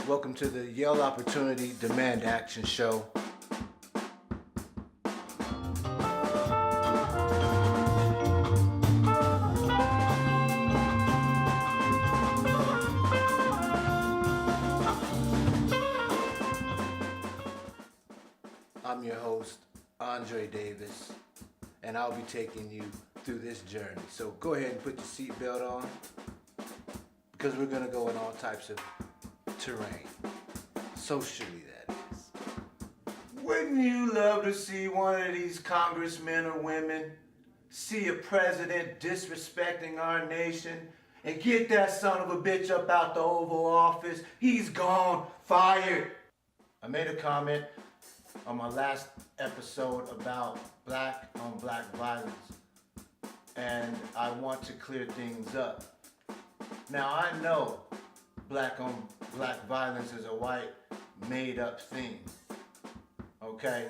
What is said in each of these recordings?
Welcome to the Yale Opportunity Demand Action Show. I'm your host, Andre Davis, and I'll be taking you through this journey. So go ahead and put your seatbelt on, because we're going to go in all types of terrain, socially that is. Wouldn't you love to see one of these congressmen or women see a president disrespecting our nation and get that son of a bitch up out the Oval Office? He's gone, fired. I made a comment on my last episode about black on black violence, and I want to clear things up. Now I know black on black violence is a white made up thing, okay?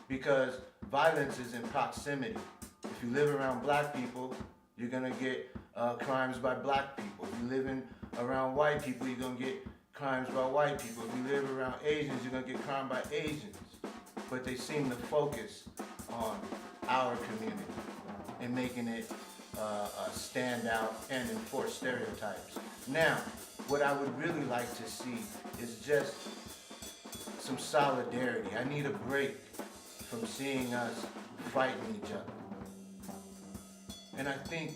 Because violence is in proximity. If you live around black people, you're gonna get crimes by black people. If you live around white people, you're gonna get crimes by white people. If you live around Asians, you're gonna get crime by Asians. But they seem to focus on our community and making it stand out and enforce stereotypes. Now, what I would really like to see is just some solidarity. I need a break from seeing us fighting each other. And I think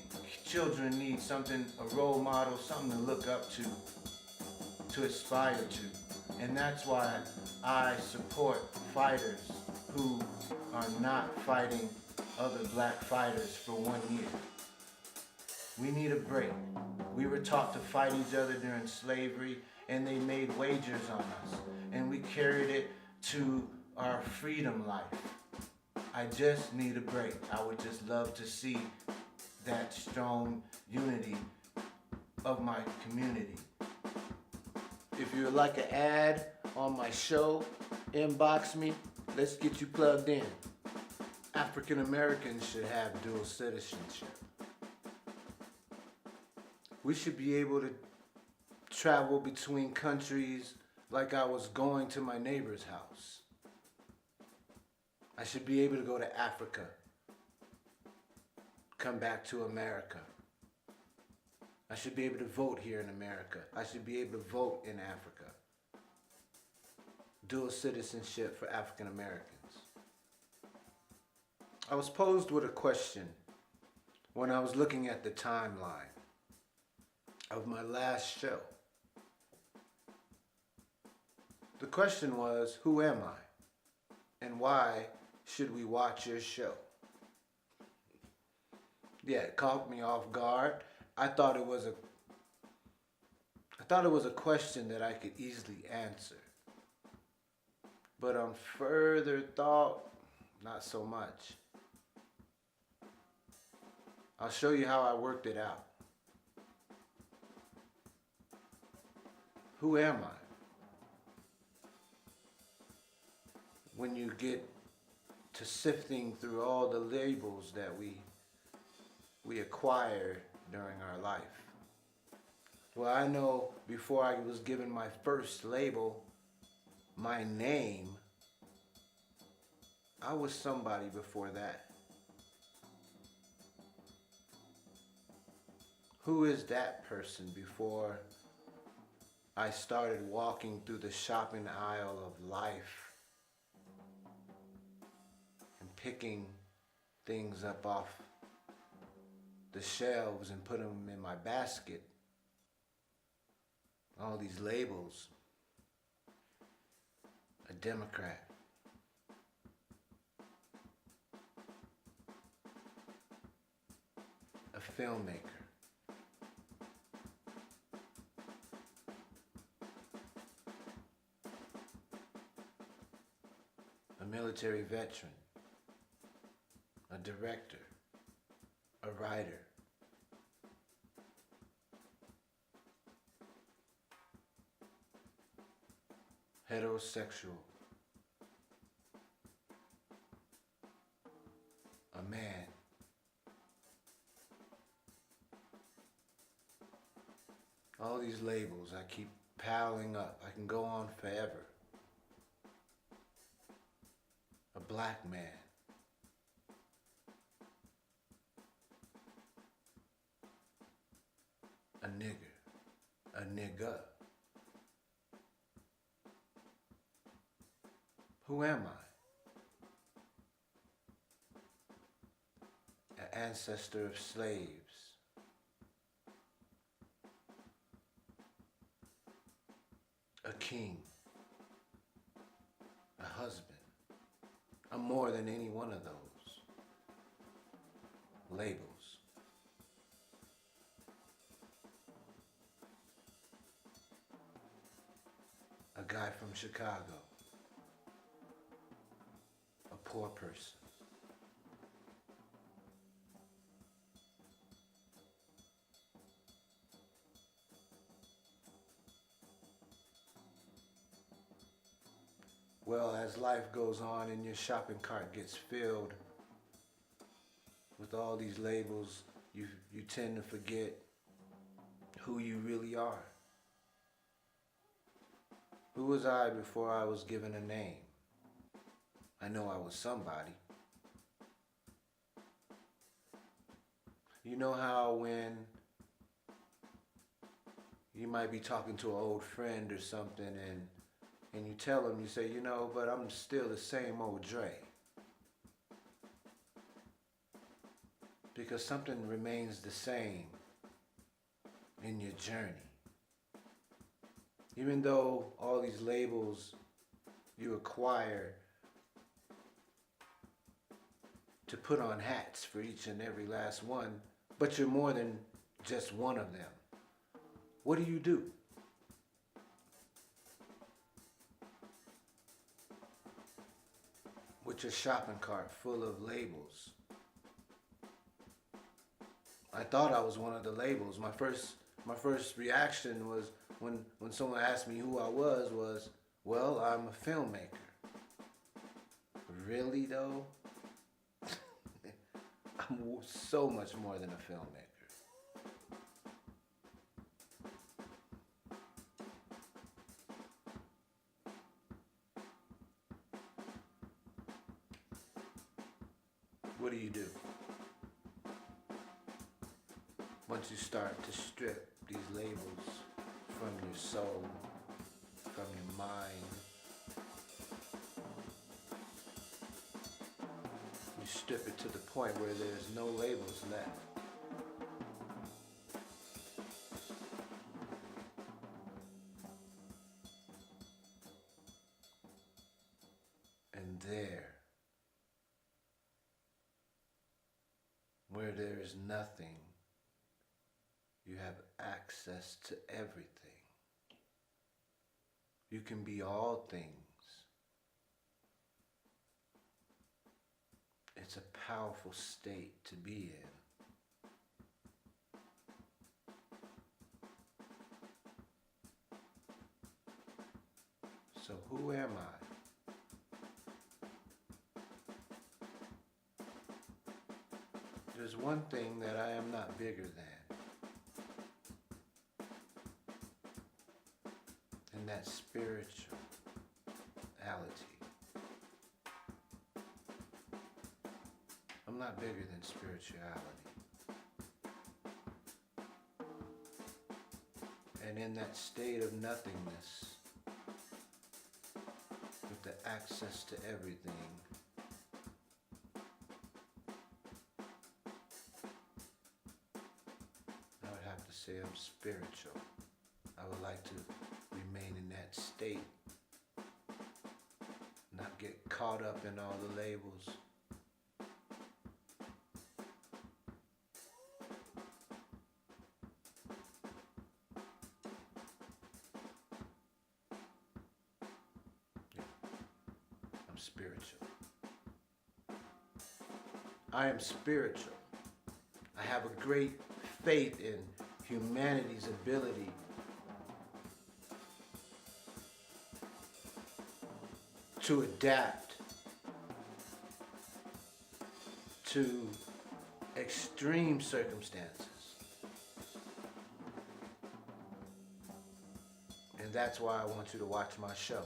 children need something, a role model, something to look up to aspire to. And that's why I support fighters who are not fighting other black fighters for 1 year. We need a break. We were taught to fight each other during slavery, and they made wagers on us, and we carried it to our freedom life. I just need a break. I would just love to see that strong unity of my community. If you would like an ad on my show, inbox me. Let's get you plugged in. African Americans should have dual citizenship. We should be able to travel between countries like I was going to my neighbor's house. I should be able to go to Africa, come back to America. I should be able to vote here in America. I should be able to vote in Africa. Dual citizenship for African Americans. I was posed with a question when I was looking at the timeline of my last show. The question was, who am I? And why should we watch your show? Yeah, it caught me off guard. I thought it was a question that I could easily answer. But on further thought, not so much. I'll show you how I worked it out. Who am I? When you get to sifting through all the labels that we acquire during our life. Well, I know before I was given my first label, my name, I was somebody before that. Who is that person before I started walking through the shopping aisle of life and picking things up off the shelves and put them in my basket? All these labels. A Democrat. A filmmaker. A military veteran. A director. A writer. Heterosexual. A man. All these labels I keep piling up. I can go on forever. A black man. A nigger. A nigga. Who am I? An ancestor of slaves. A king. A husband. I'm more than any one of those labels. A guy from Chicago. A poor person. Well, as life goes on and your shopping cart gets filled with all these labels, you tend to forget who you really are. Who was I before I was given a name? I know I was somebody. You know how when you might be talking to an old friend or something and you tell them, you say, you know, but I'm still the same old Dre. Because something remains the same in your journey. Even though all these labels you acquire to put on hats for each and every last one, but you're more than just one of them. What do you do? With your shopping cart full of labels. I thought I was one of the labels. My first reaction was when someone asked me who I was, well, I'm a filmmaker. Really though? I'm so much more than a filmmaker. What do you do? Once you start to strip these labels from your soul, from your mind, you strip it to the point where there's no labels left. And there, where there is nothing, you have access to everything. You can be all things. It's a powerful state to be in. So who am I? There's one thing that I am not bigger than. And that's spirituality. I'm not bigger than spirituality. And in that state of nothingness, with the access to everything, I would have to say I'm spiritual. I would like to remain in that state, not get caught up in all the labels. Yeah, I'm spiritual. I am spiritual. I have a great faith in humanity's ability to adapt to extreme circumstances. And And that's why I want you to watch my show.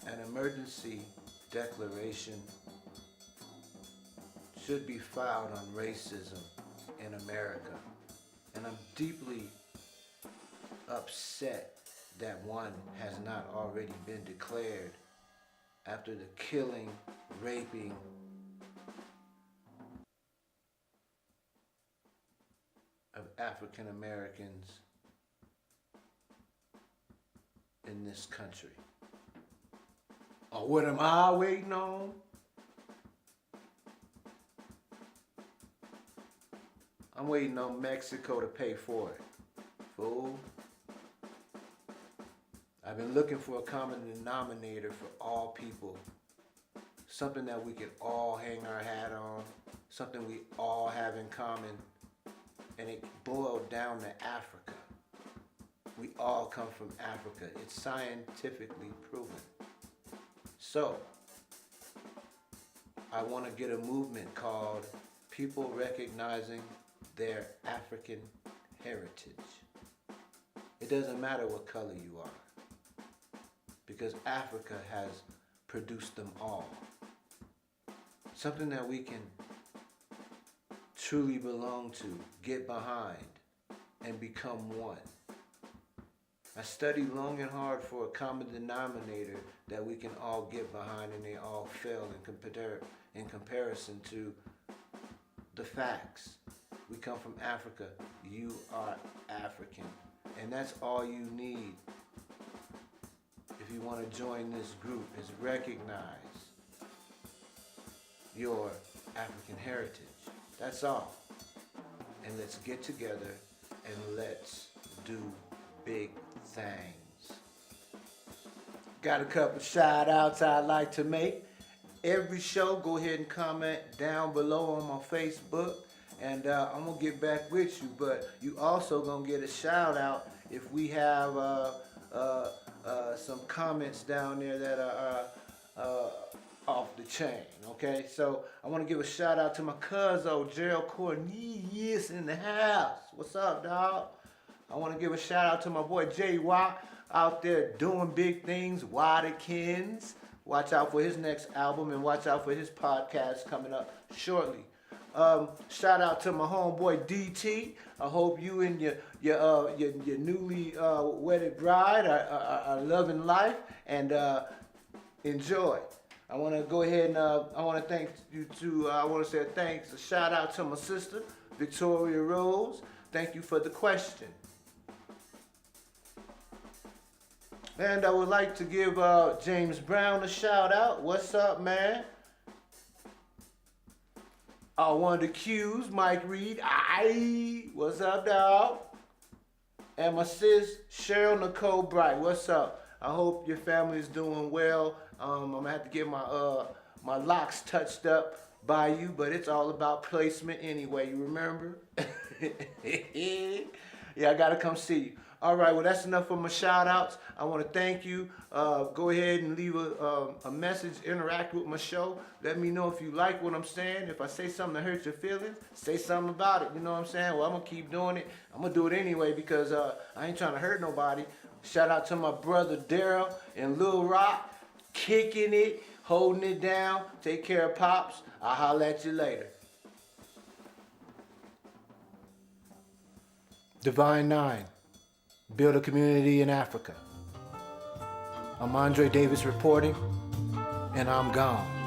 An emergency declaration should be filed on racism in America. And I'm deeply upset that one has not already been declared after the killing, raping, of African Americans in this country. Oh, what am I waiting on? I'm waiting on Mexico to pay for it. Fool. I've been looking for a common denominator for all people. Something that we can all hang our hat on. Something we all have in common. And it boiled down to Africa. We all come from Africa. It's scientifically proven. So, I want to get a movement called People Recognizing Their African Heritage. It doesn't matter what color you are, because Africa has produced them all. Something that we can truly belong to, get behind, and become one. I studied long and hard for a common denominator that we can all get behind, and they all fail in comparison to the facts. We come from Africa. You are African. And that's all you need if you want to join this group, is recognize your African heritage. That's all. And let's get together and let's do big things. Got a couple shout outs I'd like to make. Every show, go ahead and comment down below on my Facebook, and I'm gonna get back with you. But you also gonna get a shout out if we have some comments down there that are off the chain. Okay, so I want to give a shout out to my cousin Gerald Cornelius in the house. What's up, dog? I want to give a shout out to my boy Y.o.d.a out there doing big things. Y.o.d.a. Watch out for his next album, and watch out for his podcast coming up shortly. Shout out to my homeboy DT. I hope you and your newly wedded bride are loving life and enjoy. I want to go ahead and I want to thank you to. I want to say thanks. A shout out to my sister Victoria Rose. Thank you for the question. And I would like to give James Brown a shout out. What's up, man? One of the Q's, Mike Reed. Aye, what's up, dog? And my sis, Cheryl Nicole Bright. What's up? I hope your family is doing well. I'm gonna have to get my locks touched up by you, but it's all about placement anyway. You remember? Yeah, I gotta come see you. All right, well, that's enough for my shout outs. I want to thank you. Go ahead and leave a message, interact with my show. Let me know if you like what I'm saying. If I say something that hurts your feelings, say something about it. You know what I'm saying? Well, I'm going to keep doing it. I'm going to do it anyway because I ain't trying to hurt nobody. Shout out to my brother Daryl in Little Rock, kicking it, holding it down. Take care of Pops. I'll holler at you later. Divine Nine. Build a community in Africa. I'm Andre Davis reporting, and I'm gone.